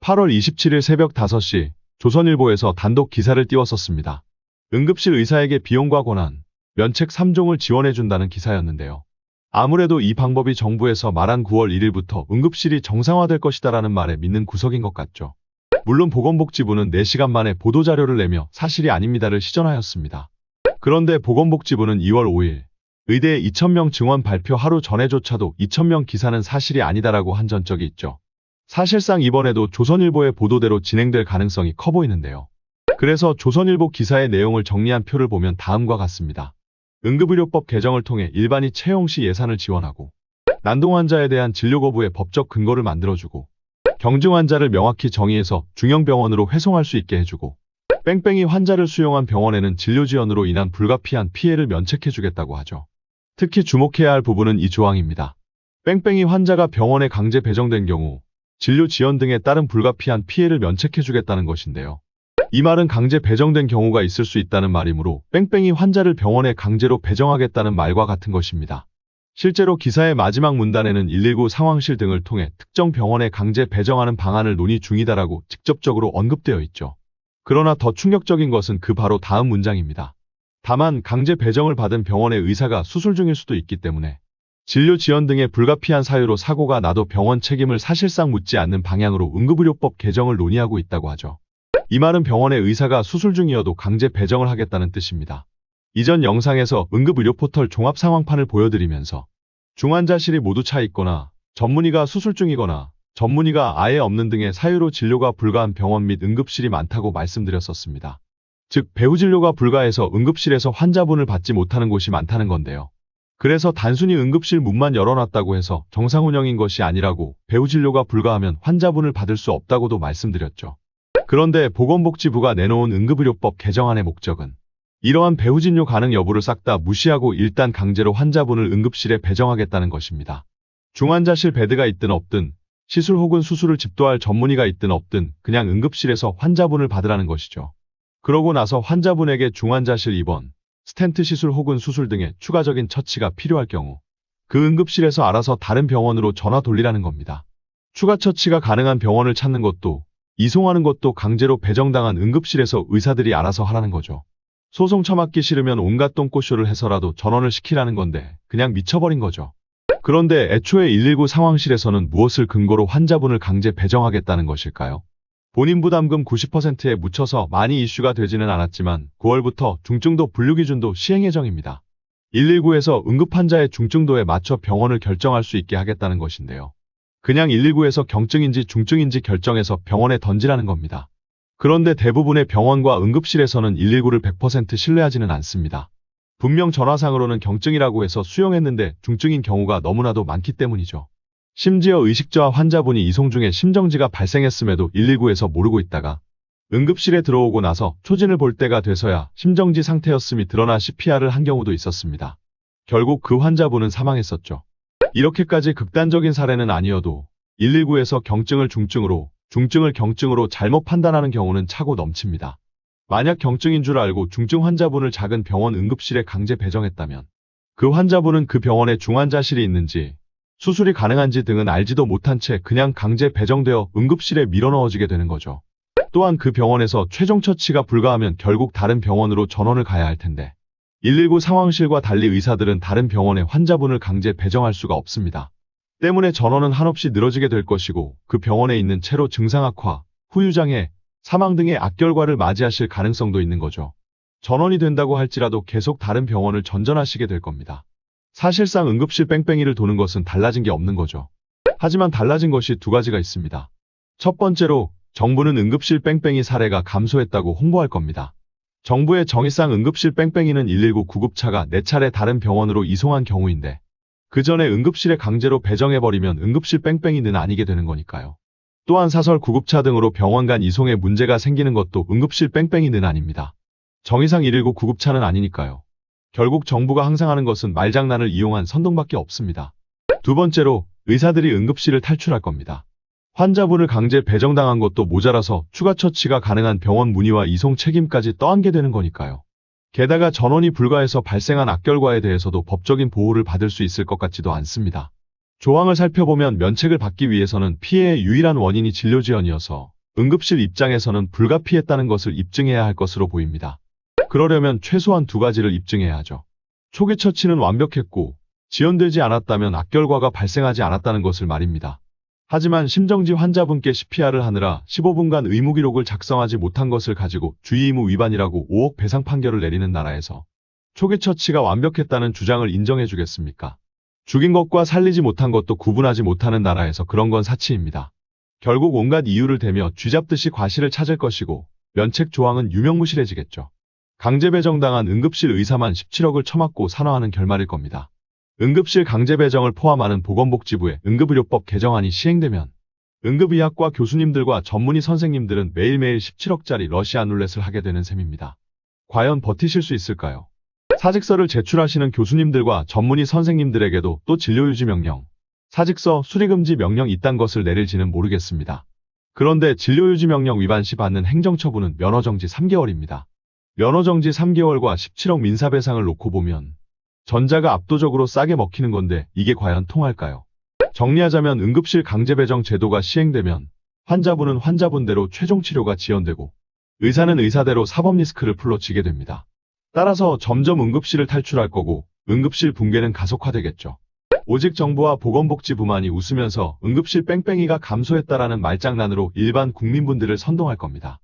8월 27일 새벽 5시 조선일보에서 단독 기사를 띄웠었습니다. 응급실 의사에게 비용과 권한, 면책 3종을 지원해준다는 기사였는데요. 아무래도 이 방법이 정부에서 말한 9월 1일부터 응급실이 정상화될 것이다라는 말에 믿는 구석인 것 같죠. 물론 보건복지부는 4시간 만에 보도자료를 내며 사실이 아닙니다를 시전하였습니다. 그런데 보건복지부는 2월 5일 의대 2,000명 증원 발표 하루 전에조차도 2,000명 기사는 사실이 아니다라고 한 전적이 있죠. 사실상 이번에도 조선일보의 보도대로 진행될 가능성이 커 보이는데요. 그래서 조선일보 기사의 내용을 정리한 표를 보면 다음과 같습니다. 응급의료법 개정을 통해 일반이 채용 시 예산을 지원하고, 난동 환자에 대한 진료 거부의 법적 근거를 만들어주고, 경증 환자를 명확히 정의해서 중형병원으로 회송할 수 있게 해주고, 뺑뺑이 환자를 수용한 병원에는 진료 지연으로 인한 불가피한 피해를 면책해주겠다고 하죠. 특히 주목해야 할 부분은 이 조항입니다. 뺑뺑이 환자가 병원에 강제 배정된 경우 진료 지연 등에 따른 불가피한 피해를 면책해주겠다는 것인데요. 이 말은 강제 배정된 경우가 있을 수 있다는 말이므로 뺑뺑이 환자를 병원에 강제로 배정하겠다는 말과 같은 것입니다. 실제로 기사의 마지막 문단에는 119 상황실 등을 통해 특정 병원에 강제 배정하는 방안을 논의 중이다라고 직접적으로 언급되어 있죠. 그러나 더 충격적인 것은 그 바로 다음 문장입니다. 다만 강제 배정을 받은 병원의 의사가 수술 중일 수도 있기 때문에 진료 지연 등의 불가피한 사유로 사고가 나도 병원 책임을 사실상 묻지 않는 방향으로 응급의료법 개정을 논의하고 있다고 하죠. 이 말은 병원의 의사가 수술 중이어도 강제 배정을 하겠다는 뜻입니다. 이전 영상에서 응급의료 포털 종합상황판을 보여드리면서 중환자실이 모두 차 있거나 전문의가 수술 중이거나 전문의가 아예 없는 등의 사유로 진료가 불가한 병원 및 응급실이 많다고 말씀드렸었습니다. 즉 배후 진료가 불가해서 응급실에서 환자분을 받지 못하는 곳이 많다는 건데요. 그래서 단순히 응급실 문만 열어놨다고 해서 정상 운영인 것이 아니라고 배후 진료가 불가하면 환자분을 받을 수 없다고도 말씀드렸죠. 그런데 보건복지부가 내놓은 응급의료법 개정안의 목적은 이러한 배후 진료 가능 여부를 싹 다 무시하고 일단 강제로 환자분을 응급실에 배정하겠다는 것입니다. 중환자실 베드가 있든 없든 시술 혹은 수술을 집도할 전문의가 있든 없든 그냥 응급실에서 환자분을 받으라는 것이죠. 그러고 나서 환자분에게 중환자실 입원, 스텐트 시술 혹은 수술 등의 추가적인 처치가 필요할 경우 그 응급실에서 알아서 다른 병원으로 전화 돌리라는 겁니다. 추가 처치가 가능한 병원을 찾는 것도 이송하는 것도 강제로 배정당한 응급실에서 의사들이 알아서 하라는 거죠. 소송 처맞기 싫으면 온갖 똥꼬쇼를 해서라도 전원을 시키라는 건데 그냥 미쳐버린 거죠. 그런데 애초에 119 상황실에서는 무엇을 근거로 환자분을 강제 배정하겠다는 것일까요? 본인 부담금 90%에 묻혀서 많이 이슈가 되지는 않았지만 9월부터 중증도 분류기준도 시행 예정입니다. 119에서 응급환자의 중증도에 맞춰 병원을 결정할 수 있게 하겠다는 것인데요. 그냥 119에서 경증인지 중증인지 결정해서 병원에 던지라는 겁니다. 그런데 대부분의 병원과 응급실에서는 119를 100% 신뢰하지는 않습니다. 분명 전화상으로는 경증이라고 해서 수용했는데 중증인 경우가 너무나도 많기 때문이죠. 심지어 의식저하 환자분이 이송 중에 심정지가 발생했음에도 119에서 모르고 있다가 응급실에 들어오고 나서 초진을 볼 때가 돼서야 심정지 상태였음이 드러나 CPR을 한 경우도 있었습니다. 결국 그 환자분은 사망했었죠. 이렇게까지 극단적인 사례는 아니어도 119에서 경증을 중증으로, 중증을 경증으로 잘못 판단하는 경우는 차고 넘칩니다. 만약 경증인 줄 알고 중증 환자분을 작은 병원 응급실에 강제 배정했다면 그 환자분은 그 병원에 중환자실이 있는지 수술이 가능한지 등은 알지도 못한 채 그냥 강제 배정되어 응급실에 밀어넣어지게 되는 거죠. 또한 그 병원에서 최종 처치가 불가하면 결국 다른 병원으로 전원을 가야 할 텐데 119 상황실과 달리 의사들은 다른 병원에 환자분을 강제 배정할 수가 없습니다. 때문에 전원은 한없이 늘어지게 될 것이고 그 병원에 있는 채로 증상 악화, 후유장애, 사망 등의 악결과를 맞이하실 가능성도 있는 거죠. 전원이 된다고 할지라도 계속 다른 병원을 전전하시게 될 겁니다. 사실상 응급실 뺑뺑이를 도는 것은 달라진 게 없는 거죠. 하지만 달라진 것이 두 가지가 있습니다. 첫 번째로 정부는 응급실 뺑뺑이 사례가 감소했다고 홍보할 겁니다. 정부의 정의상 응급실 뺑뺑이는 119 구급차가 4차례 다른 병원으로 이송한 경우인데 그 전에 응급실에 강제로 배정해버리면 응급실 뺑뺑이는 아니게 되는 거니까요. 또한 사설 구급차 등으로 병원 간 이송에 문제가 생기는 것도 응급실 뺑뺑이는 아닙니다. 정의상 119 구급차는 아니니까요. 결국 정부가 항상 하는 것은 말장난을 이용한 선동밖에 없습니다. 두 번째로 의사들이 응급실을 탈출할 겁니다. 환자분을 강제 배정당한 것도 모자라서 추가 처치가 가능한 병원 문의와 이송 책임까지 떠안게 되는 거니까요. 게다가 전원이 불가해서 발생한 악결과에 대해서도 법적인 보호를 받을 수 있을 것 같지도 않습니다. 조항을 살펴보면 면책을 받기 위해서는 피해의 유일한 원인이 진료 지연이어서 응급실 입장에서는 불가피했다는 것을 입증해야 할 것으로 보입니다. 그러려면 최소한 두 가지를 입증해야 하죠. 초기 처치는 완벽했고 지연되지 않았다면 악결과가 발생하지 않았다는 것을 말입니다. 하지만 심정지 환자분께 CPR을 하느라 15분간 의무기록을 작성하지 못한 것을 가지고 주의의무 위반이라고 5억 배상 판결을 내리는 나라에서 초기 처치가 완벽했다는 주장을 인정해 주겠습니까? 죽인 것과 살리지 못한 것도 구분하지 못하는 나라에서 그런 건 사치입니다. 결국 온갖 이유를 대며 쥐잡듯이 과실을 찾을 것이고 면책 조항은 유명무실해지겠죠. 강제 배정당한 응급실 의사만 17억을 처맞고 산화하는 결말일 겁니다. 응급실 강제 배정을 포함하는 보건복지부의 응급의료법 개정안이 시행되면 응급의학과 교수님들과 전문의 선생님들은 매일매일 17억짜리 러시안 룰렛을 하게 되는 셈입니다. 과연 버티실 수 있을까요? 사직서를 제출하시는 교수님들과 전문의 선생님들에게도 또 진료유지 명령, 사직서 수리금지 명령 이딴 것을 내릴지는 모르겠습니다. 그런데 진료유지 명령 위반 시 받는 행정처분은 면허정지 3개월입니다. 면허정지 3개월과 17억 민사배상을 놓고 보면 전자가 압도적으로 싸게 먹히는 건데 이게 과연 통할까요? 정리하자면 응급실 강제 배정 제도가 시행되면 환자분은 환자분대로 최종 치료가 지연되고 의사는 의사대로 사법 리스크를 풀어지게 됩니다. 따라서 점점 응급실을 탈출할 거고 응급실 붕괴는 가속화되겠죠. 오직 정부와 보건복지부만이 웃으면서 응급실 뺑뺑이가 감소했다라는 말장난으로 일반 국민분들을 선동할 겁니다.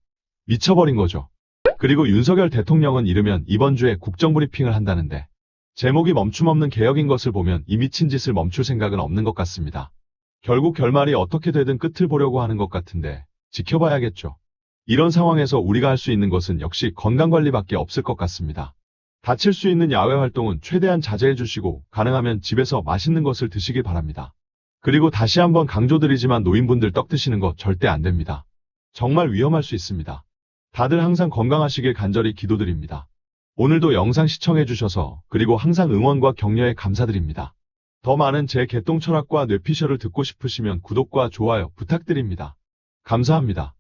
미쳐버린 거죠. 그리고 윤석열 대통령은 이르면 이번 주에 국정브리핑을 한다는데 제목이 멈춤없는 개혁인 것을 보면 이 미친 짓을 멈출 생각은 없는 것 같습니다. 결국 결말이 어떻게 되든 끝을 보려고 하는 것 같은데 지켜봐야겠죠. 이런 상황에서 우리가 할 수 있는 것은 역시 건강관리밖에 없을 것 같습니다. 다칠 수 있는 야외 활동은 최대한 자제해 주시고 가능하면 집에서 맛있는 것을 드시길 바랍니다. 그리고 다시 한번 강조드리지만 노인분들 떡 드시는 거 절대 안 됩니다. 정말 위험할 수 있습니다. 다들 항상 건강하시길 간절히 기도드립니다. 오늘도 영상 시청해주셔서 그리고 항상 응원과 격려에 감사드립니다. 더 많은 제 개똥 철학과 뇌피셜을 듣고 싶으시면 구독과 좋아요 부탁드립니다. 감사합니다.